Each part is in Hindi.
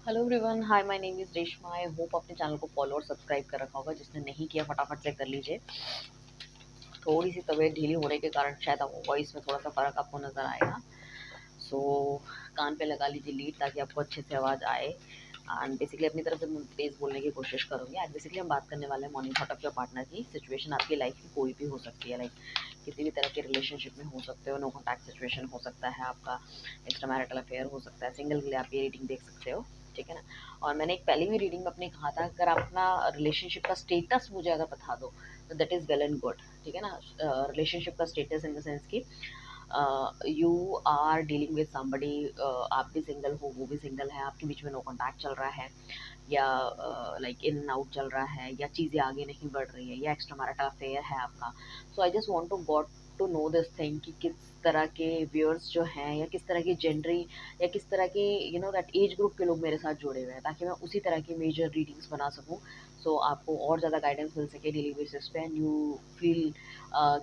Hello everyone, hi, my name is Reshma. I hope अपने चैनल को फॉलो और सब्सक्राइब कर रखा होगा। जिसने नहीं किया फटाफट से कर लीजिए। थोड़ी सी तबीयत ढीली होने के कारण शायद आपको वॉइस में थोड़ा सा फ़र्क आपको नज़र आएगा। सो कान पे लगा लीजिए लीड ताकि आपको अच्छे से आवाज़ आए। एंड बेसिकली अपनी तरफ से तेज़ बोलने की कोशिश करूँगी। आज बेसिकली हम बात करने वाले हैं morning thought of your partner की। सिचुएशन आपकी लाइफ की कोई भी हो सकती है, लाइक किसी भी तरह के रिलेशनशिप में हो सकते हो, नो कॉन्टैक्ट सिचुएशन हो सकता है, आपका एक्स्ट्रा मैरिटल अफेयर हो सकता है। सिंगल के लिए आप ये रीडिंग देख सकते हो, ठीक है ना। और मैंने एक पहली भी रीडिंग में अपने कहा था, अगर आप अपना रिलेशनशिप का स्टेटस मुझे अगर बता दो तो that is well and good, ठीक है ना। रिलेशनशिप का स्टेटस इन द सेंस की you are dealing with somebody, आप भी सिंगल हो, वो भी सिंगल है, आपके बीच में नो कॉन्टैक्ट चल रहा है, या लाइक इन एंड आउट चल रहा है, या चीज़ें आगे नहीं बढ़ रही है, या एक्स्ट्रा मैरिटल अफेयर है आपका। So I just want to got to know this thing कि किस तरह के व्यूअर्स जो हैं, या किस तरह की जेंडरी, या किस तरह के दैट एज ग्रुप के लोग मेरे साथ जुड़े हुए हैं, ताकि मैं उसी तरह की मेजर रीडिंग्स बना सकूं। सो आपको और ज़्यादा गाइडेंस मिल सके डेली बेसिस पे, एंड यू फील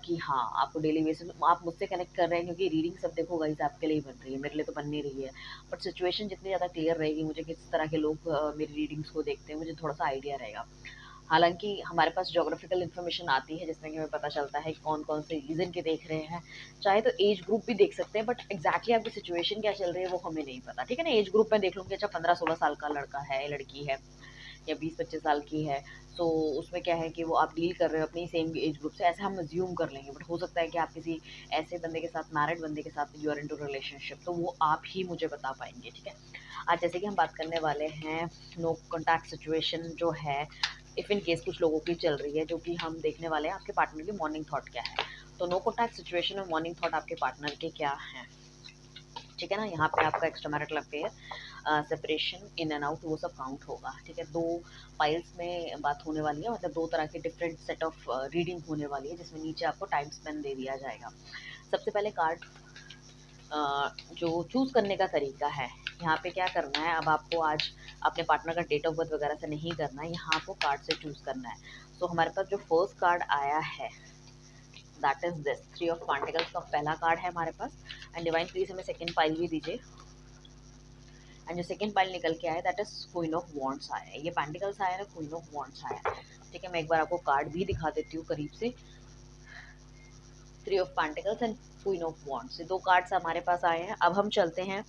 कि हाँ, आपको डेली बेसिस आप मुझसे कनेक्ट कर रहे हैं, क्योंकि रीडिंग सब देखो गाइस आपके लिए ही बन रही है, मेरे लिए तो बन नहीं रही है। बट सिचुएशन जितनी ज़्यादा क्लियर रहेगी, मुझे किस तरह के लोग मेरी रीडिंग्स को देखते हैं, मुझे थोड़ा सा आइडिया रहेगा। हालांकि हमारे पास जोग्राफिकल इन्फॉर्मेशन आती है, जिसमें कि हमें पता चलता है कौन कौन से रीजन के देख रहे हैं। चाहे तो एज ग्रुप भी देख सकते हैं, बट एग्जैक्टली आपकी सिचुएशन क्या चल रही है वो हमें नहीं पता, ठीक है ना। एज ग्रुप में देख लूँगी, अच्छा 15-16 साल का लड़का है, लड़की है, या 20-25 साल की है। सो उसमें क्या है कि वो आप डील कर रहे हो अपनी सेम एज ग्रुप से, ऐसे हम अज्यूम कर लेंगे। बट हो सकता है कि आप किसी ऐसे बंदे के साथ, मैरिड बंदे के साथ you are into relationship, तो वो आप ही मुझे बता पाएंगे, ठीक है। आज जैसे कि हम बात करने वाले हैं, नो कॉन्टैक्ट सिचुएशन जो है, इफ़ इन केस कुछ लोगों की चल रही है, जो कि हम देखने वाले हैं आपके पार्टनर की मॉर्निंग थॉट क्या है। तो नो कॉन्टैक्ट सिचुएशन में मॉर्निंग थॉट आपके पार्टनर के क्या हैं, ठीक है ना। यहाँ पे आपका extra marital affair, separation, in and out, वो सब काउंट होगा, ठीक है। दो फाइल्स में बात होने वाली है, मतलब दो तरह के डिफरेंट सेट ऑफ रीडिंग होने वाली है, जिसमें नीचे आपको टाइम स्पेन दे दिया जाएगा। सबसे पहले कार्ड जो चूज़ करने का तरीका है, यहाँ पे क्या करना है, अब आपको आज अपने पार्टनर का डेट ऑफ बर्थ वगैरह से नहीं करना है, यहाँ आपको कार्ड से चूज़ करना है। सो हमारे पास जो फर्स्ट कार्ड आया है that is this 3 of pentacles का पहला कार्ड है हमारे पास। एंड डिवाइन प्लीज हमें सेकंड पाइल भी दीजिए। एंड जो सेकंड पाइल निकल के आया that is queen of wands आया है। ये पेंटिकल्स आया है, क्वीन ऑफ वॉन्ड्स आया है, ठीक है। मैं एक बार आपको कार्ड भी दिखा देती हूँ करीब से। 3 of pentacles and queen of wands, ये दो कार्ड्स हमारे पास आए हैं। अब हम चलते हैं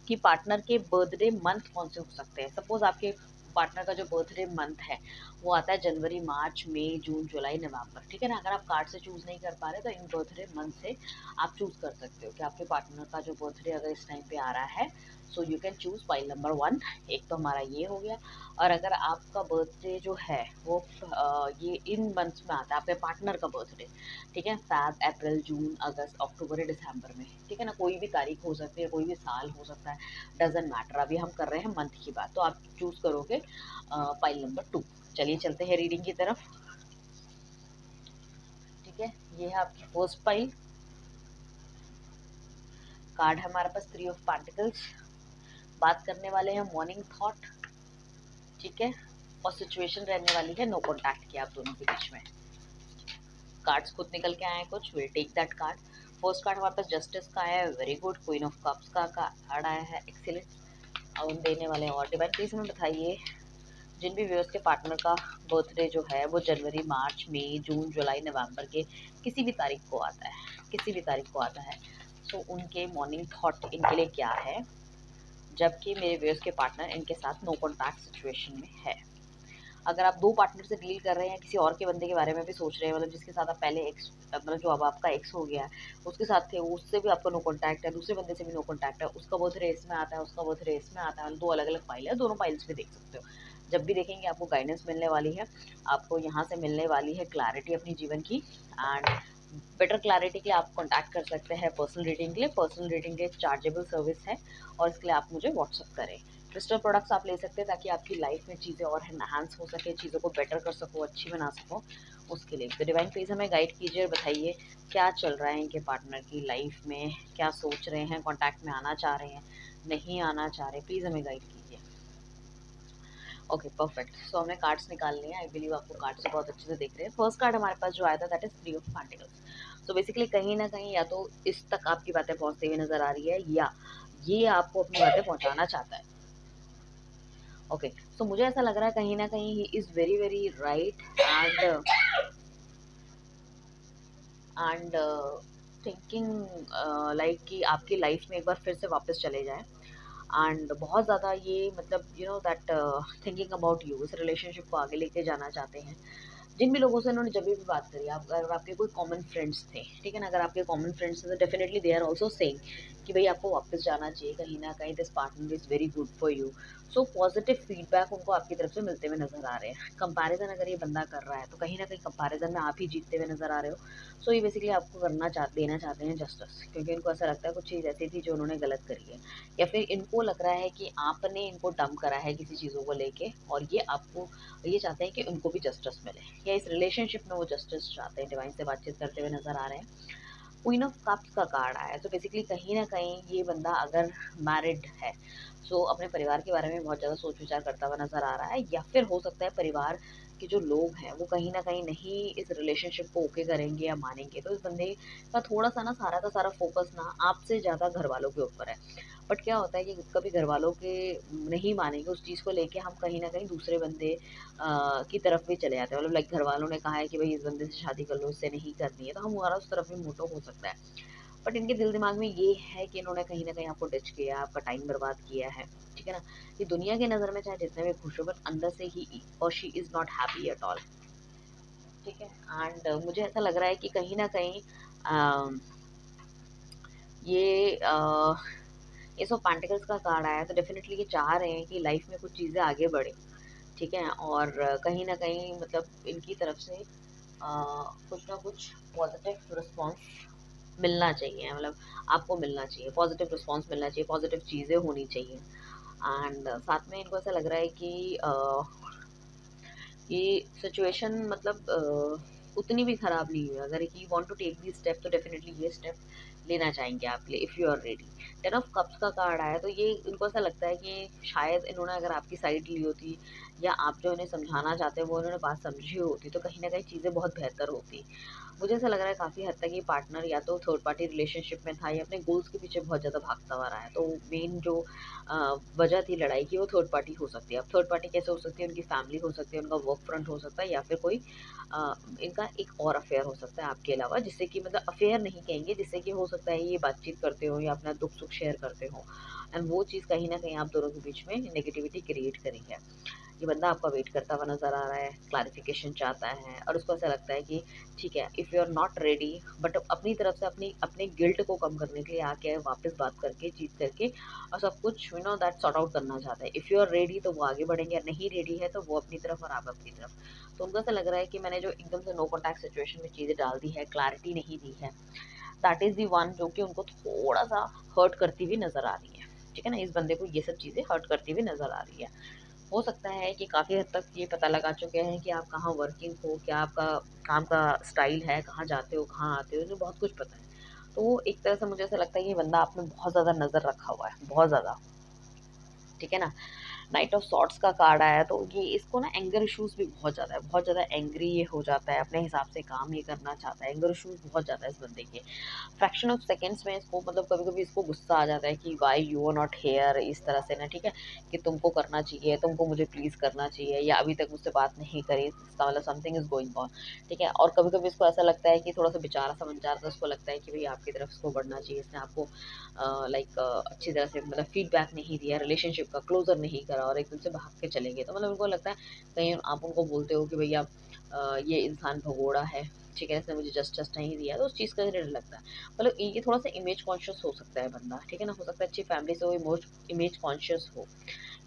कि पार्टनर के बर्थडे मंथ कौन से हो सकते हैं। सपोज आपके पार्टनर का जो बर्थडे मंथ है वो आता है जनवरी, मार्च, मई, जून, जुलाई, नवंबर, ठीक है ना। अगर आप कार्ड से चूज़ नहीं कर पा रहे तो इन बर्थडे मंथ से आप चूज़ कर सकते हो कि आपके पार्टनर का जो बर्थडे अगर इस टाइम पे आ रहा है, so you can choose pile number 1। एक तो हमारा ये हो गया। और अगर आपका बर्थडे जो है वो ये इन मंथ्स में आता है, आपके पार्टनर का बर्थडे, ठीक है, फैब, अप्रैल, जून, अगस्त, अक्टूबर या दिसंबर में, ठीक है ना। कोई भी तारीख हो सकती है, कोई भी साल हो सकता है, डजेंट मैटर। अभी हम कर रहे हैं मंथ की बात, तो आप चूज़ करोगे पाइल नंबर 2। चलिए चलते हैं रीडिंग की तरफ, ठीक है। ये है आपकी फर्स्ट पाइल। कार्ड है हमारे पास 3 ऑफ पेंटिकल्स। बात करने वाले हैं मॉर्निंग थॉट, ठीक है। और सिचुएशन रहने वाली है नो कॉन्टैक्ट की आप दोनों के बीच में। कार्ड्स खुद निकल के आए हैं कुछ, will take that card. First card हमारे पास जस्टिस का है, very good. Queen of cups का कार्ड आया है, एक्सीलेंट। अब हम देने वाले हैं और डिवाइन प्लीज हमें बताइए, जिन भी व्यूअर्स के पार्टनर का बर्थडे जो है वो जनवरी, मार्च, मई, जून, जुलाई, नवंबर के किसी भी तारीख को आता है, किसी भी तारीख को आता है, सो उनके मॉर्निंग थॉट इनके लिए क्या है, जबकि मेरे व्यूअर्स के पार्टनर इनके साथ नो कॉन्टैक्ट सिचुएशन में है। अगर आप दो पार्टनर से डील कर रहे हैं, किसी और के बंदे के बारे में भी सोच रहे हैं, मतलब जिसके साथ आप पहले एक्स, मतलब जो अब आपका एक्स हो गया है, उसके साथ थे, उससे भी आपका नो कॉन्टैक्ट है, दूसरे बंदे से भी नो कॉन्टैक्ट है, उसका बर्थडे इसमें आता है, उसका बर्थडे इसमें आता है, दो अलग अलग फाइल है, दोनों फाइल्स भी देख सकते हो। जब भी देखेंगे आपको गाइडेंस मिलने वाली है, आपको यहाँ से मिलने वाली है क्लैरिटी अपनी जीवन की। एंड बेटर क्लैरिटी के लिए आप कॉन्टैक्ट कर सकते हैं पर्सनल रीडिंग के लिए। पर्सनल रीडिंग एक चार्जेबल सर्विस है, और इसके लिए आप मुझे व्हाट्सअप करें। क्रिस्टल प्रोडक्ट्स आप ले सकते हैं ताकि आपकी लाइफ में चीज़ें और एनहांस हो सके, चीज़ों को बेटर कर सको, अच्छी बना सको, उसके लिए। तो डिवाइन प्लीज़ हमें गाइड कीजिए और बताइए क्या चल रहा है इनके पार्टनर की लाइफ में, क्या सोच रहे हैं, कॉन्टैक्ट में आना चाह रहे हैं, नहीं आना चाह रहे, प्लीज़ हमें गाइड कीजिए। Okay, perfect. सो हमें कार्ड्स निकाल लिए। आई बिलीव आपको कार्ड से बहुत अच्छे से देख रहे हैं। फर्स्ट कार्ड हमारे पास जो आया था that is 3 of pentacles. So basically कहीं ना कहीं या तो इस तक आपकी बातें पहुंचती हुई नजर आ रही है, या ये आपको अपनी बातें पहुंचाना चाहता है। ओके, सो मुझे ऐसा लग रहा है कहीं ना कहीं ही is very very right and and thinking like कि आपकी लाइफ में एक बार फिर से वापस चले जाएं एंड बहुत ज़्यादा ये मतलब you know that thinking about you, इस रिलेशनशिप को आगे लेके जाना चाहते हैं। जिन भी लोगों से उन्होंने जब भी बात करी, आप अगर आपके कोई कॉमन फ्रेंड्स थे, ठीक है ना, अगर आपके कॉमन फ्रेंड्स थे तो definitely they are also saying कि भाई आपको वापस जाना चाहिए कहीं ना कहीं, this partner is very good for you. So positive feedback उनको आपकी तरफ से मिलते हुए नजर आ रहे हैं। कंपैरिजन अगर ये बंदा कर रहा है तो कहीं ना कहीं कंपैरिजन में आप ही जीतते हुए नजर आ रहे हो। सो ये बेसिकली आपको देना चाहते हैं जस्टिस, क्योंकि इनको ऐसा लगता है कुछ चीज़ ऐसी थी जो उन्होंने गलत करी है, या फिर इनको लग रहा है कि आपने इनको डंप करा है किसी चीज़ों को लेके, और ये आपको ये चाहते हैं कि उनको भी जस्टिस मिले, या इस रिलेशनशिप में वो जस्टिस चाहते हैं। डिवाइन से बातचीत करते हुए नजर आ रहे हैं। क्वीन ऑफ कप्स का कार्ड आया है, तो बेसिकली कहीं ना कहीं ये बंदा अगर मैरिड है सो अपने परिवार के बारे में बहुत ज़्यादा सोच विचार करता हुआ नजर आ रहा है, या फिर हो सकता है परिवार के जो लोग हैं वो कहीं ना कहीं नहीं इस रिलेशनशिप को ओके करेंगे या मानेंगे। तो इस बंदे का थोड़ा सा ना सारा का सारा फोकस ना आपसे ज़्यादा घर वालों के ऊपर है। बट क्या होता है कि कभी घर वालों के नहीं मानेंगे उस चीज़ को लेके, हम कहीं ना कहीं दूसरे बंदे की तरफ भी चले जाते हैं। मतलब लाइक घर वालों ने कहा है कि भाई इस बंदे से शादी कर लो, इससे नहीं करनी है, तो हमारा उस तरफ भी मोटो हो सकता है। बट इनके दिल दिमाग में ये है कि इन्होंने कहीं ना कहीं आपको टच किया, आपका टाइम बर्बाद किया है, ठीक है ना। ये दुनिया की नज़र में चाहे जितने भी खुश हो, बट अंदर से ही और she is not happy at all, ठीक है। एंड मुझे ऐसा लग रहा है कि कहीं ना कहीं अम, ये एस ऑफ पेंटिकल्स का कार्ड आया है, तो डेफिनेटली ये चाह रहे हैं कि लाइफ में कुछ चीज़ें आगे बढ़े, ठीक है। और कहीं ना कहीं मतलब इनकी तरफ से कुछ ना कुछ पॉजिटिव रिस्पॉन्स मिलना चाहिए, मतलब आपको मिलना चाहिए, पॉजिटिव रिस्पॉन्स मिलना चाहिए, पॉजिटिव चीज़ें होनी चाहिए। एंड साथ में इनको ऐसा लग रहा है कि ये सिचुएशन मतलब उतनी भी ख़राब नहीं हुई। अगर you want to take the step तो डेफिनेटली ये स्टेप लेना चाहेंगे आपके लिए, if you are ready. Ten of cups का कार्ड आया, तो ये इनको ऐसा लगता है कि शायद इन्होंने अगर आपकी साइड ली होती, या आप जो इन्हें समझाना चाहते हैं वो इन्होंने बात समझी होती, तो कहीं ना कहीं चीज़ें बहुत बेहतर होती। मुझे ऐसा लग रहा है काफ़ी हद तक ये पार्टनर या तो थर्ड पार्टी रिलेशनशिप में था, या अपने गोल्स के पीछे बहुत ज़्यादा भागता हुआ रहा है। तो मेन जो वजह थी लड़ाई की वो थर्ड पार्टी हो सकती है। अब थर्ड पार्टी कैसे हो सकती है? उनकी फैमिली हो सकती है, उनका वर्क फ्रंट हो सकता है, या फिर कोई इनका एक और अफेयर हो सकता है आपके अलावा, जिससे कि मतलब अफेयर नहीं कहेंगे, जिससे कि हो सकता है ये बातचीत करते हो या अपना दुख सुख शेयर करते हो, एंड वो चीज़ कहीं ना कहीं आप दोनों के बीच में नेगेटिविटी क्रिएट करी है। ये बंदा आपका वेट करता हुआ नज़र आ रहा है, क्लैरिफिकेशन चाहता है, और उसको ऐसा लगता है कि ठीक है, if you are not ready, but अपनी तरफ से अपने गिल्ट को कम करने के लिए आके वापस बात करके, जीत करके, और सब कुछ you know that sort out करना चाहता है। इफ़ यू आर रेडी तो वो आगे बढ़ेंगे, नहीं रेडी है तो वो अपनी तरफ और आप अपनी तरफ। तो उनको ऐसा लग रहा है कि मैंने जो एकदम से नो कॉन्टैक्ट सिचुएशन में चीज़ें डाल दी है, क्लैरिटी नहीं दी है, दैट इज़ दी वन जो कि उनको थोड़ा सा हर्ट करती हुई नज़र आ रही है, ठीक है ना। इस बंदे को ये सब चीज़ें हर्ट करती हुई नज़र आ रही है। हो सकता है कि काफ़ी हद तक ये पता लगा चुके हैं कि आप कहाँ वर्किंग हो, क्या आपका काम का स्टाइल है, कहाँ जाते हो, कहाँ आते हो, इन्हें बहुत कुछ पता है। तो एक तरह से मुझे ऐसा लगता है कि ये बंदा आप में बहुत ज़्यादा नज़र रखा हुआ है, बहुत ज़्यादा, ठीक है ना। नाइट ऑफ सॉर्ट्स का कार्ड आया, तो ये इसको ना एंगर इश्यूज़ भी बहुत ज़्यादा है, बहुत ज़्यादा एंग्री ये हो जाता है, अपने हिसाब से काम ये करना चाहता है, एंगर इश्यूज़ बहुत ज़्यादा है इस बंदे के। फ्रैक्शन ऑफ सेकंड्स में इसको मतलब कभी-कभी इसको गुस्सा आ जाता है कि why you are not here, इस तरह से ना, ठीक है, कि तुमको करना चाहिए, तुमको मुझे प्लीज़ करना चाहिए, या अभी तक मुझसे बात नहीं करी, इसका मतलब समथिंग इज़ गोइंग ऑन, ठीक है। और कभी-कभी इसको ऐसा लगता है कि थोड़ा-सा बेचारा-सा बन जाता है, उसको लगता है कि भई आपकी तरफ इसको बढ़ना चाहिए, इसने आपको लाइक अच्छी तरह से मतलब फीडबैक नहीं दिया, रिलेशनशिप का क्लोज़र नहीं करा, और एकदम से भाग के चले गए। तो मतलब उनको लगता है कहीं आप उनको बोलते हो कि भैया ये इंसान भगोड़ा है, ठीक है, इसने मुझे जस्टिस नहीं दिया, तो उस चीज़ का डर लगता है। मतलब ये थोड़ा सा इमेज कॉन्शियस हो सकता है बंदा, ठीक है ना, हो सकता है अच्छी फैमिली से वो इमेज कॉन्शियस हो,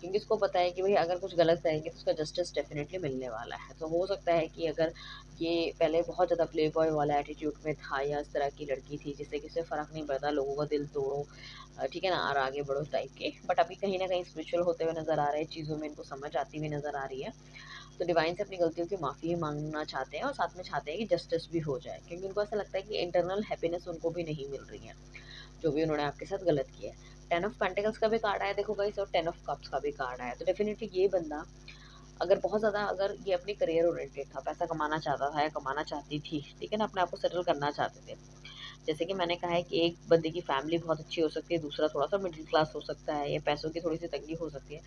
क्योंकि इसको पता है कि भाई अगर कुछ गलत करेंगे तो उसका जस्टिस डेफिनेटली मिलने वाला है। तो हो सकता है कि अगर ये पहले बहुत ज़्यादा प्ले बॉय वाला एटीट्यूड में था, या इस तरह की लड़की थी जिससे किसी फ़र्क नहीं पड़ता, लोगों का दिल तोड़ो, ठीक है ना, और आगे बढ़ो टाइप के, बट अभी कहीं ना कहीं स्पिरिचुअल होते हुए नज़र आ रहे हैं, चीज़ों में इनको समझ आती हुई नज़र आ रही है। तो डिवाइन से अपनी गलतियों की माफ़ी मांगना चाहते हैं, और साथ में चाहते हैं कि जस्टिस भी हो जाए, क्योंकि उनको ऐसा लगता है कि इंटरनल हैप्पीनेस उनको भी नहीं मिल रही है, जो भी उन्होंने आपके साथ गलत किया है। टेन ऑफ पेंटिकल्स का भी कार्ड आया देखो गाइस, और टेन ऑफ कप्स का भी कार्ड आया, तो डेफिनेटली ये बंदा अगर बहुत ज़्यादा, अगर ये अपने करियर ओरिएंटेड था, पैसा कमाना चाहता था या कमाना चाहती थी, ठीक है ना, अपने आप को सेटल करना चाहते थे। जैसे कि मैंने कहा है कि एक बंदे की फैमिली बहुत अच्छी हो सकती है, दूसरा थोड़ा सा मिडिल क्लास हो सकता है, या पैसों की थोड़ी सी तंगी हो सकती है।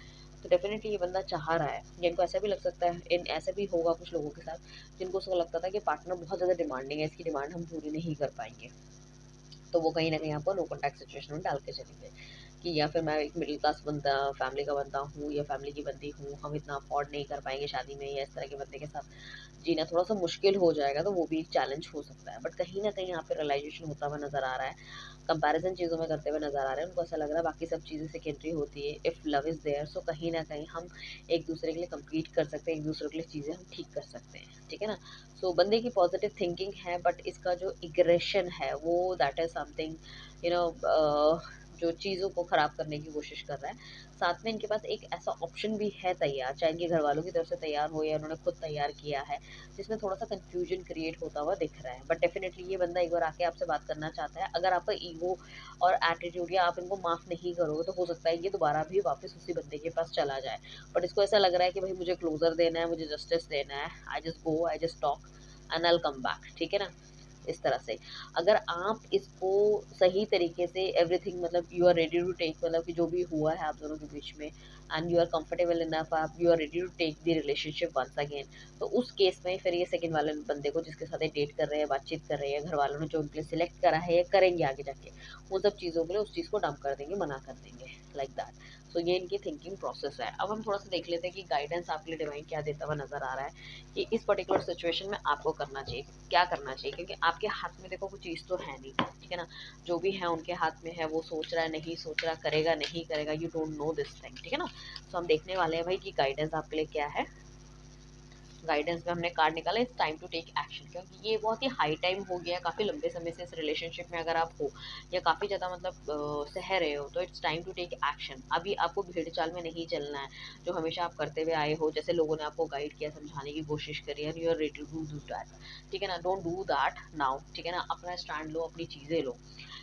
तो डेफिनेटली ये बंदा चाह रहा है, या इनको ऐसा भी लग सकता है, इन ऐसा भी होगा कुछ लोगों के साथ जिनको उसको लगता था कि पार्टनर बहुत ज़्यादा डिमांडिंग है, इसकी डिमांड हम पूरी नहीं कर पाएंगे, तो वो कहीं ना कहीं आपको नो कॉन्टैक्ट सिचुएशन में डाल के चलेंगे कि या फिर मैं एक मिडिल क्लास बंदा फैमिली का बंदा हूँ या फैमिली की बंदी हूँ, हम इतना अफोर्ड नहीं कर पाएंगे शादी में, या इस तरह के बंदे के साथ जीना थोड़ा सा मुश्किल हो जाएगा, तो वो भी एक चैलेंज हो सकता है। बट कहीं ना कहीं यहाँ पे रियलाइजेशन होता हुआ नजर आ रहा है, कंपैरिजन चीज़ों में करते हुए नजर आ रहे हैं, उनको ऐसा लग रहा है बाकी सब चीज़ें सेकेंडरी होती है, if love is there so कहीं ना कहीं हम एक दूसरे के लिए कम्पीट कर सकते हैं, एक दूसरे के लिए चीज़ें हम ठीक कर सकते हैं, ठीक है ना। सो बंदे की पॉजिटिव थिंकिंग है, बट इसका जो इग्रेशन है वो that is something you know जो चीज़ों को ख़राब करने की कोशिश कर रहा है। साथ में इनके पास एक ऐसा ऑप्शन भी है तैयार, चाहे इनके घर वालों की तरफ से तैयार हो या उन्होंने खुद तैयार किया है, जिसमें थोड़ा सा कंफ्यूजन क्रिएट होता हुआ दिख रहा है। बट डेफिनेटली ये बंदा एक बार आके आपसे बात करना चाहता है, अगर आपका ईगो और एटीट्यूड या आप इनको माफ़ नहीं करोगे तो हो सकता है ये दोबारा भी वापस उसी बंदे के पास चला जाए। बट इसको ऐसा लग रहा है कि भाई मुझे क्लोजर देना है, मुझे जस्टिस देना है, I just go, I just talk and I come back, ठीक है ना। इस तरह से अगर आप इसको सही तरीके से एवरीथिंग, मतलब you are ready to take, मतलब कि जो भी हुआ है आप दोनों के बीच में and you are comfortable enough, आप you are ready to take the relationship once again, तो उस केस में फिर ये सेकंड वाले बंदे को जिसके साथ डेट कर रहे हैं, बातचीत कर रहे हैं, घर वालों ने जो उनके लिए सिलेक्ट करा है या करेंगे आगे जाके, उन सब चीज़ों के लिए उस चीज़ को डंप कर देंगे, मना कर देंगे, लाइक दैट। सो ये इनकी थिंकिंग प्रोसेस है। अब हम थोड़ा सा देख लेते हैं कि गाइडेंस आपके लिए डिवाइन क्या देता हुआ नजर आ रहा है कि इस पर्टिकुलर सिचुएशन में आपको करना चाहिए, क्या करना चाहिए, क्योंकि आपके हाथ में देखो कुछ चीज़ तो है नहीं, ठीक है ना। जो भी है उनके हाथ में है, वो सोच रहा है नहीं सोच रहा, करेगा नहीं करेगा, you don't know this thing, ठीक है ना। तो हम देखने वाले हैं भाई कि गाइडेंस आपके लिए क्या है। गाइडेंस में हमने कार्ड निकाला, it's time to take action, क्योंकि ये बहुत ही हाई टाइम हो गया है, काफ़ी लंबे समय से इस रिलेशनशिप में अगर आप हो या काफ़ी ज़्यादा मतलब सह रहे हो, तो it's time to take action. अभी आपको भीड़ चाल में नहीं चलना है जो हमेशा आप करते हुए आए हो, जैसे लोगों ने आपको गाइड किया, समझाने की कोशिश करी, and you are ready to do that, ठीक है ना। डोंट डू दैट नाउ, ठीक है ना। अपना स्टैंड लो, अपनी चीज़ें लो,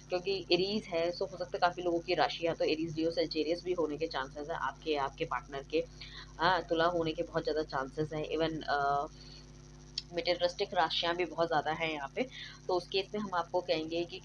क्योंकि एरीज है, सो हो सकता है काफ़ी लोगों की राशियाँ तो एरीज लियो सेजिटेरियस भी होने के चांसेस है, आपके आपके पार्टनर के, हाँ, तुला होने के बहुत ज़्यादा चांसेस हैं, इवन मेटेरियलिस्टिक राशियाँ भी बहुत ज़्यादा हैं यहाँ पे। तो उस केस में हम आपको कहेंगे कि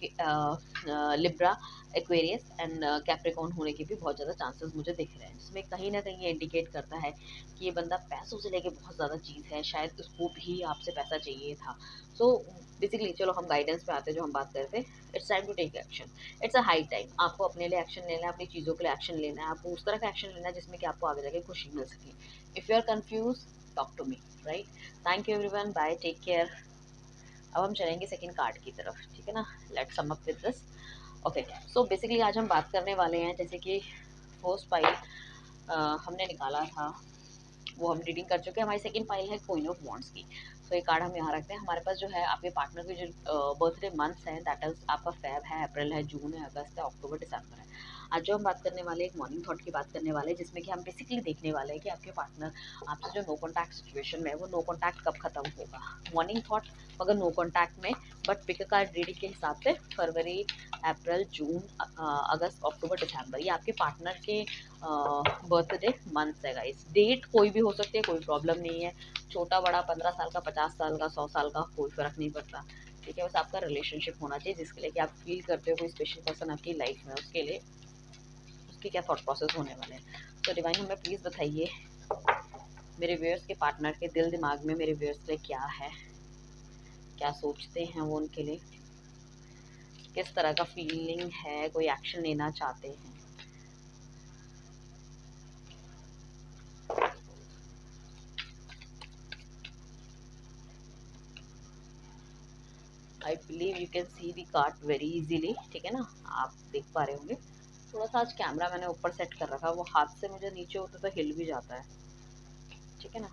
लिब्रा, एक्वेरियस एंड कैप्रिकॉर्न होने के भी बहुत ज़्यादा चांसेस मुझे दिख रहे हैं, जिसमें कहीं ना कहीं ये इंडिकेट करता है कि ये बंदा पैसों से लेके बहुत ज़्यादा चीज़ है, शायद उसको भी आपसे पैसा चाहिए था। सो बेसिकली चलो हम गाइडेंस पे आते हैं, जो हम बात करते हैं, it's time to take action, it's a high time. आपको अपने लिए एक्शन लेना है, अपनी चीज़ों के लिए एक्शन लेना है, आपको उस तरह का एक्शन लेना है जिसमें कि आपको आगे जाके खुशी मिल सके। If you are confuse, talk to me, right. Thank you everyone, bye, take care. अब हम चलेंगे सेकंड कार्ड की तरफ, ठीक है ना। Let's sum up with this. Okay, so basically आज हम बात करने वाले हैं, जैसे कि फर्स्ट पाइल हमने निकाला था वो हम रीडिंग कर चुके हैं, हमारी सेकंड फाइल है क्वीन ऑफ वॉन्ड्स की। तो ये कार्ड हम यहाँ रखते हैं। हमारे पास जो है आपके पार्टनर के जो बर्थडे मंथ्स हैं, दैट इज आपका फेब है, अप्रैल है, जून है, अगस्त है, अक्टूबर, दिसंबर है। आज जो हम बात करने वाले एक मॉर्निंग थॉट की बात करने वाले हैं, जिसमें कि हम बेसिकली देखने वाले हैं कि आपके पार्टनर आपसे जो नो कॉन्टैक्ट सिचुएशन में है, वो नो कॉन्टैक्ट कब खत्म होगा। मॉर्निंग थॉट मगर नो कॉन्टैक्ट में, बट पिक कार्ड रीडिंग के हिसाब से फरवरी, अप्रैल, जून, अगस्त, अक्टूबर, दिसंबर, ये आपके पार्टनर के बर्थडे मंथ है गाइस। डेट कोई भी हो सकती है, कोई प्रॉब्लम नहीं है, छोटा बड़ा, 15 साल का, 50 साल का, 100 साल का, कोई फर्क नहीं पड़ता, ठीक है। बस आपका रिलेशनशिप होना चाहिए जिसके लिए कि आप फील करते हो कोई स्पेशल पर्सन आपकी लाइफ में, उसके लिए उसके क्या थॉट प्रोसेस होने वाले हैं। तो डिवाइन हमें प्लीज़ बताइए मेरे व्यूअर्स के पार्टनर के दिल दिमाग में मेरे व्यूअर्स के लिए क्या है, क्या सोचते हैं वो उनके लिए, किस तरह का फीलिंग है, कोई एक्शन लेना चाहते हैं। I believe you can see the card very easily, ठीक है ना, आप देख पा रहे होंगे। थोड़ा सा आज कैमरा मैंने ऊपर सेट कर रखा, वो हाथ से मुझे नीचे होता तो हिल भी जाता है, ठीक है ना।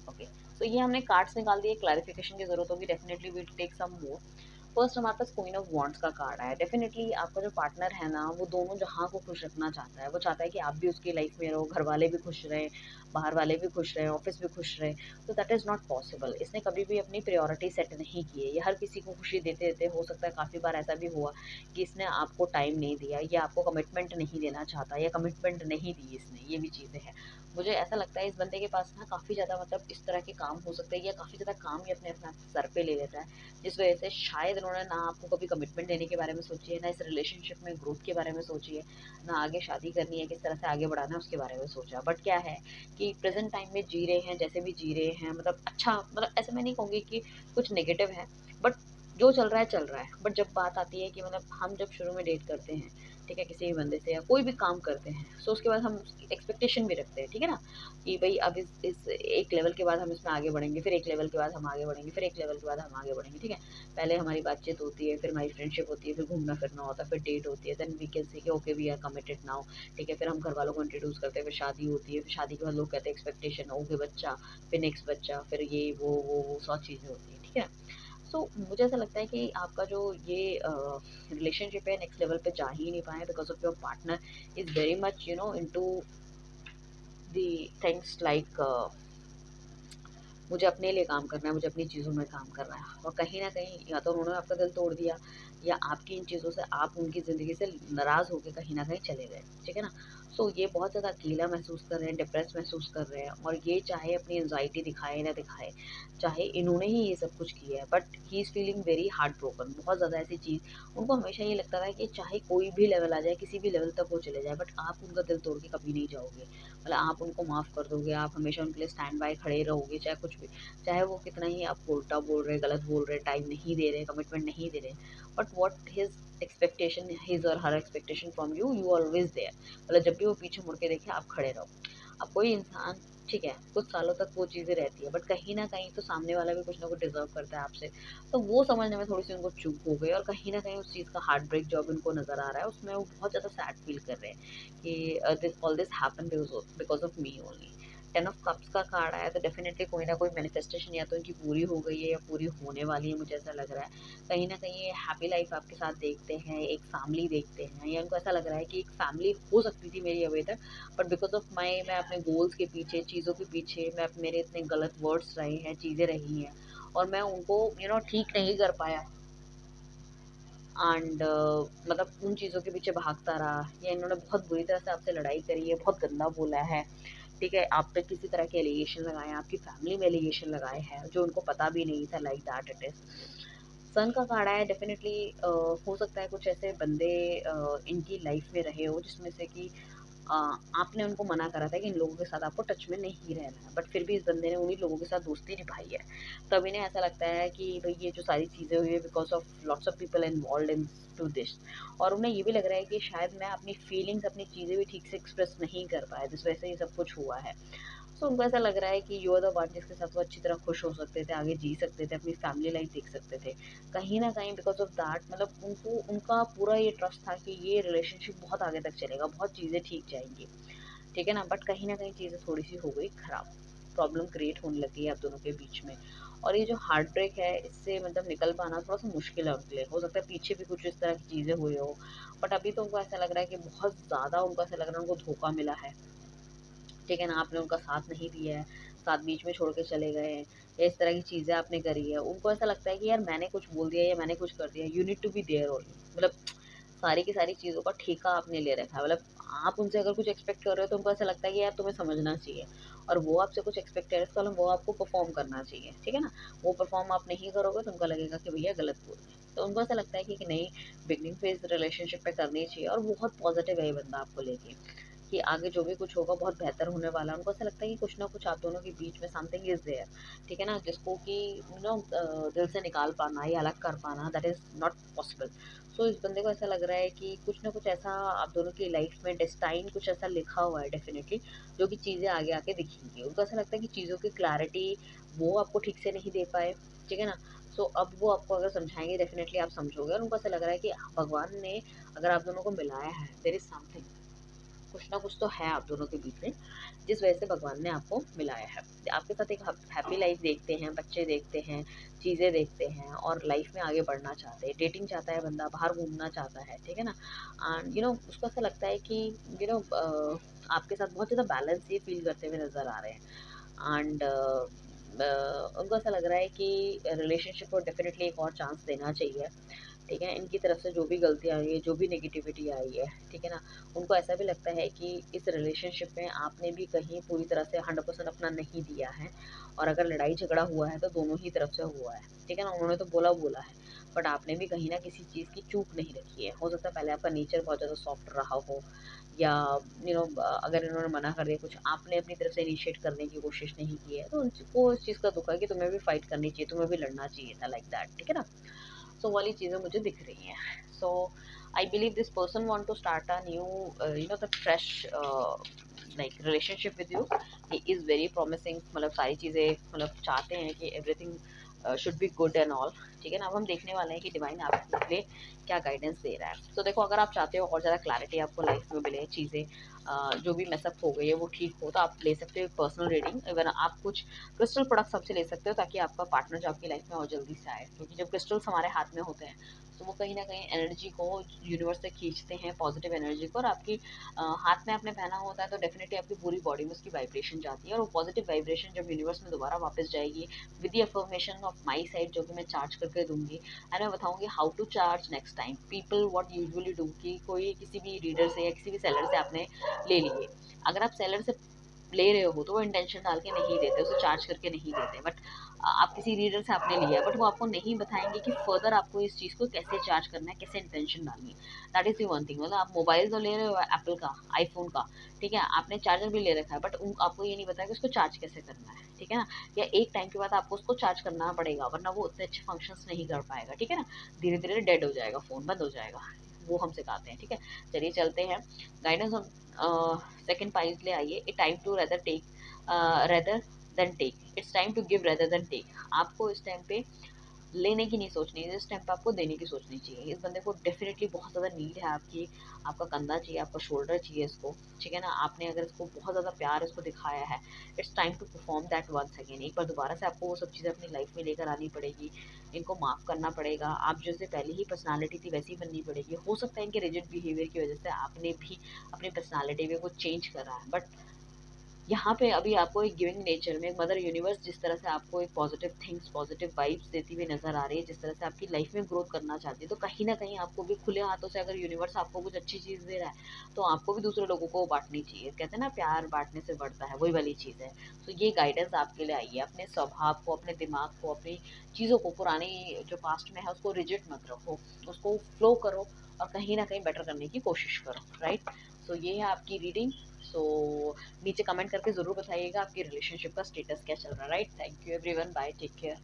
ओके, सो ये हमने कार्ड्स निकाल दिए, क्लैरिफिकेशन की जरूरत होगी, definitely will take some more. First हमारे पास क्वीन ऑफ वॉन्ड्स का कार्ड आया। डेफिनेटली आपका जो पार्टनर है ना, वो दोनों जहाँ को खुश रखना चाहता है, वो चाहता है कि आप भी उसकी लाइफ में रहो, घर वाले भी खुश रहें, बाहर वाले भी खुश रहें, ऑफिस भी खुश रहे, तो दैट इज़ नॉट पॉसिबल। इसने कभी भी अपनी प्रायोरिटी सेट नहीं की है, ये हर किसी को खुशी देते देते, हो सकता है काफ़ी बार ऐसा भी हुआ कि इसने आपको टाइम नहीं दिया, या आपको कमिटमेंट नहीं देना चाहता, या कमिटमेंट नहीं दी इसने, ये भी चीज़ें हैं। मुझे ऐसा लगता है इस बंदे के पास ना काफ़ी ज़्यादा मतलब इस तरह के काम हो सकते हैं, या काफ़ी ज़्यादा काम ये अपने अपना सर पे ले लेता है, जिस वजह से शायद उन्होंने ना आपको कभी कमिटमेंट देने के बारे में सोची है, ना इस रिलेशनशिप में ग्रोथ के बारे में सोची है, ना आगे शादी करनी है, किस तरह से आगे बढ़ाना है उसके बारे में सोचा। बट क्या है कि प्रेज़ेंट टाइम में जी रहे हैं, जैसे भी जी रहे हैं, मतलब अच्छा, मतलब ऐसे मैं नहीं कहूँगी कि कुछ नेगेटिव है, बट जो चल रहा है, चल रहा है। बट जब बात आती है कि मतलब हम जब शुरू में डेट करते हैं, ठीक है, किसी भी बंदे से या कोई भी काम करते हैं, सो उसके बाद हम उसकी एक्सपेक्टेशन भी रखते हैं, ठीक है ना? कि भई अब इस एक लेवल के बाद हम इसमें आगे बढ़ेंगे, फिर एक लेवल के बाद हम आगे बढ़ेंगे, फिर एक लेवल के बाद हम आगे बढ़ेंगे, ठीक है? पहले हमारी बातचीत होती है, फिर हमारी फ्रेंडशिप होती है, फिर घूमना-फिरना होता है, फिर डेट होती है, देन वी कैन से कि okay we are committed now, ठीक है? फिर हम घरवालों को इंट्रोड्यूस करते हैं, फिर शादी होती है, फिर शादी के बाद लोग कहते हैं एक्सपेक्टेशन, ओके बच्चा, फिर नेक्स्ट बच्चा, फिर ये वो 100 चीज़ें होती हैं, ठीक है? सो मुझे ऐसा लगता है कि आपका जो ये रिलेशनशिप है नेक्स्ट लेवल पे जा ही नहीं पाए because of your partner is very much into the things like मुझे अपने लिए काम करना है, मुझे अपनी चीज़ों में काम करना है, और कहीं न कहीं या तो उन्होंने आपका दिल तोड़ दिया या आपकी इन चीज़ों से आप उनकी ज़िंदगी से नाराज़ होके कहीं न कहीं चले गए, ठीक है ना? सो ये बहुत ज़्यादा अकेला महसूस कर रहे हैं, डिप्रेस महसूस कर रहे हैं, और ये चाहे अपनी एंग्ज़ायटी दिखाए ना दिखाए, चाहे इन्होंने ही ये सब कुछ किया है, but he is feeling very heart broken. बहुत ज़्यादा ऐसी चीज़ उनको हमेशा ये लगता था कि चाहे कोई भी लेवल आ जाए, किसी भी लेवल तक वो चले जाएँ, बट आप उनका दिल तोड़ के कभी नहीं जाओगे। मतलब आप उनको माफ़ कर दोगे, आप हमेशा उनके लिए स्टैंड बाय खड़े रहोगे, चाहे कुछ भी, चाहे वो कितना ही आपको उल्टा बोल रहे, गलत बोल रहे, टाइम नहीं दे रहे, कमिटमेंट नहीं दे रहे, but what his expectation, his और her expectation from you, you always there. मतलब जब भी वो पीछे मुड़ के देखे, आप खड़े रहो। अब कोई इंसान, ठीक है, कुछ सालों तक वो चीज़ें रहती है, बट कहीं न कहीं तो सामने वाला भी कुछ ना कुछ डिज़र्व करता है आपसे। तो वो समझने में थोड़ी-सी उनको चूक हो गई, और कहीं न कहीं उस चीज़ का हार्ट ब्रेक जो अब उनको नज़र आ रहा है, उसमें वो बहुत ज़्यादा सैड फील कर रहे हैं कि this all this happened because of me only. 10 of cups का कार्ड आया तो डेफ़िनेटली कोई ना कोई मैनिफेस्टेशन या तो इनकी पूरी हो गई है या पूरी होने वाली है, मुझे ऐसा लग रहा है। कहीं न कहीं ये हैप्पी लाइफ़ आपके साथ देखते हैं, एक फैमिली देखते हैं, या इनको ऐसा लग रहा है कि एक फैमिली हो सकती थी मेरी अभी तक, बट बिकॉज़ ऑफ मैं अपने गोल्स के पीछे, चीज़ों के पीछे, मेरे इतने गलत वर्ड्स रहे हैं, चीज़ें रही हैं, और मैं उनको ठीक नहीं कर पाया, एंड मतलब उन चीज़ों के पीछे भागता रहा, या इन्होंने बहुत बुरी तरह से आपसे लड़ाई करी है, बहुत गंदा बोला है, ठीक है? आप पे किसी तरह के एलिगेशन लगाए हैं, आपकी फैमिली में एलिगेशन लगाए हैं, जो उनको पता भी नहीं था, लाइक दैट इट इज़। सन का कार्ड आया, डेफ़िनेटली हो सकता है कुछ ऐसे बंदे इनकी लाइफ़ में रहे हो जिसमें से कि अ, आपने उनको मना करा था कि इन लोगों के साथ आपको टच में नहीं रहना है, बट फिर भी इस बंदे ने उन्हीं लोगों के साथ दोस्ती निभाई है। तब इन्हें ऐसा लगता है कि भई ये जो सारी चीज़ें हुई है because of lots of people involved into this, और उन्हें ये भी लग रहा है कि शायद मैं अपनी फीलिंग्स, अपनी चीज़ें भी ठीक से एक्सप्रेस नहीं कर पाया, जिस वजह से ये सब कुछ हुआ है। सो उनको ऐसा लग रहा है कि यू आर द वन जिसके साथ वो अच्छी तरह खुश हो सकते थे, आगे जी सकते थे, अपनी फैमिली लाइफ देख सकते थे। कहीं न कहीं बिकॉज़ ऑफ दैट, मतलब उनको उनका पूरा ये ट्रस्ट था कि ये रिलेशनशिप बहुत आगे तक चलेगा, बहुत चीज़ें ठीक जाएँगी। ठीक है ना? बट कहीं न कहीं चीज़ें थोड़ी-सी हो गई खराब। प्रॉब्लम क्रिएट होने लगी है आप दोनों के बीच में। और ये जो हार्ट ब्रेक है, इससे मतलब निकल पाना थोड़ा-सा मुश्किल है उनके लिए। हो सकता है पीछे भी कुछ इस तरह की चीज़ें हुई हो, बट अभी तो उनको ऐसा लग रहा है कि बहुत ज़्यादा उनको ऐसा लग रहा है उनको धोखा मिला है। ठीक है ना? आपने उनका साथ नहीं दिया है, साथ बीच में छोड़ के चले गए हैं, या इस तरह की चीज़ें आपने करी है। उनको ऐसा लगता है कि यार मैंने कुछ बोल दिया या मैंने कुछ कर दिया, you need to be there only. मतलब सारी की सारी चीज़ों का ठेका आपने ले रखा है। मतलब आप उनसे अगर कुछ एक्सपेक्ट कर रहे हो तो उनको ऐसा लगता है कि यार तुम्हें समझना चाहिए, और वो आपसे कुछ एक्सपेक्ट कर रहे हैं, इसका मतलब वो आपको परफ़ॉर्म करना चाहिए, ठीक है ना? वो परफ़ॉर्म आप नहीं करोगे तो उनको लगेगा कि भैया गलत बोल रहे हैं। तो उनको ऐसा लगता है कि नहीं, बिगिनिंग फेज़ रिलेशनशिप में करनी चाहिए, और बहुत पॉज़िटिव है ये बंदा आपको लेके। कि आगे जो भी कुछ होगा बहुत बेहतर होने वाला है। उनको ऐसा लगता है कि कुछ ना कुछ आप दोनों के बीच में समथिंग इज़ देयर, ठीक है ना? जिसको कि दिल से निकाल पाना या अलग कर पाना, दैट इज़ नॉट पॉसिबल। सो इस बंदे को ऐसा लग रहा है कि कुछ ना कुछ ऐसा आप दोनों की लाइफ में डेस्टाइन कुछ ऐसा लिखा हुआ है डेफ़िनिटली, जो कि चीज़ें आगे आके दिखेंगी। उनको ऐसा लगता है कि चीज़ों की क्लैरिटी वो आपको ठीक से नहीं दे पाए, ठीक है ना? सो अब वो आपको अगर समझाएँगे, डेफ़िनिटली आप समझोगे, और उनको ऐसा लग रहा है कि भगवान ने अगर आप दोनों को मिलाया है, देयर इज़ समथिंग, कुछ ना कुछ तो है आप दोनों के बीच में, जिस वजह से भगवान ने आपको मिलाया है। आपके साथ एक हैप्पी लाइफ देखते हैं, बच्चे देखते हैं, चीज़ें देखते हैं, और लाइफ में आगे बढ़ना चाहते हैं। डेटिंग चाहता है बंदा, बाहर घूमना चाहता है, ठीक है ना? एंड उसको ऐसा लगता है कि आपके साथ बहुत ज़्यादा बैलेंस ये फ़ील करते हुए नज़र आ रहे हैं। एंड उनको ऐसा लग रहा है कि रिलेशनशिप को डेफ़िनिटली एक और चांस देना चाहिए। ठीक है? इनकी तरफ से जो भी गलतियाँ आई है, जो भी नेगेटिविटी आई है, ठीक है ना? उनको ऐसा भी लगता है कि इस रिलेशनशिप में आपने भी कहीं पूरी तरह से 100% अपना नहीं दिया है, और अगर लड़ाई झगड़ा हुआ है तो दोनों ही तरफ से हुआ है, ठीक है ना? उन्होंने तो बोला बोला है, बट आपने भी कहीं ना किसी चीज़ की चूक नहीं रखी है। हो सकता है पहले आपका नेचर बहुत ज़्यादा सॉफ्ट रहा हो, या अगर इन्होंने मना कर दिया कुछ, आपने अपनी तरफ से इनिशिएट करने की कोशिश नहीं की है, तो उनको इस चीज़ का दुख है कि तुम्हें भी फाइट करनी चाहिए, तुम्हें भी लड़ना चाहिए था, लाइक दैट, ठीक है ना। सो वाली चीज़ें मुझे दिख रही हैं। So I believe this person want to start a new the fresh like relationship with you. He is very promising, मतलब सारी चीज़ें मतलब चाहते हैं कि everything should be good and all, ठीक है ना। अब हम देखने वाले हैं कि डिवाइन आपके लिए क्या गाइडेंस दे रहा है। तो देखो, अगर आप चाहते हो और ज़्यादा क्लैरिटी आपको लाइफ में मिले, चीज़ें जो भी मैसअप हो गई है वो ठीक हो, तो आप ले सकते हो पर्सनल रीडिंग। इवन आप कुछ क्रिस्टल प्रोडक्ट्स आपसे ले सकते हो, ताकि आपका पार्टनर जो आपकी लाइफ में और जल्दी से आए, क्योंकि जब क्रिस्टल्स हमारे हाथ में होते हैं तो वो कहीं ना कहीं एनर्जी को यूनिवर्स से खींचते हैं, पॉजिटिव एनर्जी को, और आपकी हाथ में आपने पहना होता है तो डेफिनेटली आपकी पूरी बॉडी में उसकी वाइब्रेशन जाती है, और वो पॉजिटिव वाइब्रेशन जब यूनिवर्स में दोबारा वापस जाएगी with the affirmation of my side, जो कि मैं चार्ज करके दूंगी, एंड मैं बताऊंगी how to charge next time. People what usually do कि कोई किसी भी रीडर से या किसी भी सेलर से आपने ले लिए, अगर आप सेलर से ले रहे हो तो वो इंटेंशन डाल के नहीं देते, उसे चार्ज करके नहीं देते, बट आप किसी रीडर से आपने लिया, बट वो आपको नहीं बताएंगे कि फर्दर आपको इस चीज़ को कैसे चार्ज करना है, कैसे इंटेंशन डालनी है। That is the one thing. मतलब आप मोबाइल तो ले रहे हो एप्पल का, आईफोन का, ठीक है, आपने चार्जर भी ले रखा है, बट आपको ये नहीं बताया कि उसको चार्ज कैसे करना है, ठीक है ना। या एक टाइम के बाद आपको उसको चार्ज करना पड़ेगा, वरना वो उतने अच्छे फंक्शंस नहीं कर पाएगा, ठीक है ना। धीरे धीरे डेड हो जाएगा, फ़ोन बंद हो जाएगा, वो हम सिखाते हैं, ठीक है। चलिए चलते हैं। गाइडेंस ऑफ सेकंड पाइज ले आइए। A time to rather take rather than take, it's time to give rather than take. आपको इस टाइम पे लेने की नहीं सोचनी है, इस टाइम पे आपको देने की सोचनी चाहिए। इस बंदे को डेफिनेटली बहुत ज़्यादा नीड है आपकी, आपका कंधा चाहिए, आपका शोल्डर चाहिए इसको, ठीक है ना। आपने अगर इसको बहुत ज़्यादा प्यार इसको दिखाया है, it's time to perform that once again. एक बार दोबारा से आपको वो सब चीज़ें अपनी लाइफ में लेकर आनी पड़ेगी, इनको माफ़ करना पड़ेगा। आप जैसे पहले ही पर्सनालिटी थी वैसी बननी पड़ेगी। हो सकता है इनके रिजिड बिहेवियर की वजह से आपने भी अपनी पर्सनालिटी में कुछ चेंज करा है, बट यहाँ पे अभी आपको एक गिविंग नेचर में मदर यूनिवर्स जिस तरह से आपको एक पॉजिटिव थिंग्स, पॉजिटिव वाइब्स देती हुई नजर आ रही है, जिस तरह से आपकी लाइफ में ग्रोथ करना चाहती है, तो कहीं ना कहीं आपको भी खुले हाथों से, अगर यूनिवर्स आपको कुछ अच्छी चीज़ दे रहा है तो आपको भी दूसरे लोगों को बांटनी चाहिए। कहते हैं ना, प्यार बांटने से बढ़ता है, वही वाली चीज़ है। तो ये गाइडेंस आपके लिए आई है। अपने स्वभाव को, अपने दिमाग को, अपनी चीज़ों को, पुरानी जो पास्ट में है उसको रिजिड मत रखो, उसको फ्लो करो और कहीं ना कहीं बेटर करने की कोशिश करो, राइट। सो ये है आपकी रीडिंग। सो नीचे कमेंट करके ज़रूर बताइएगा आपकी रिलेशनशिप का स्टेटस क्या चल रहा है, right. Thank you everyone, bye, take care.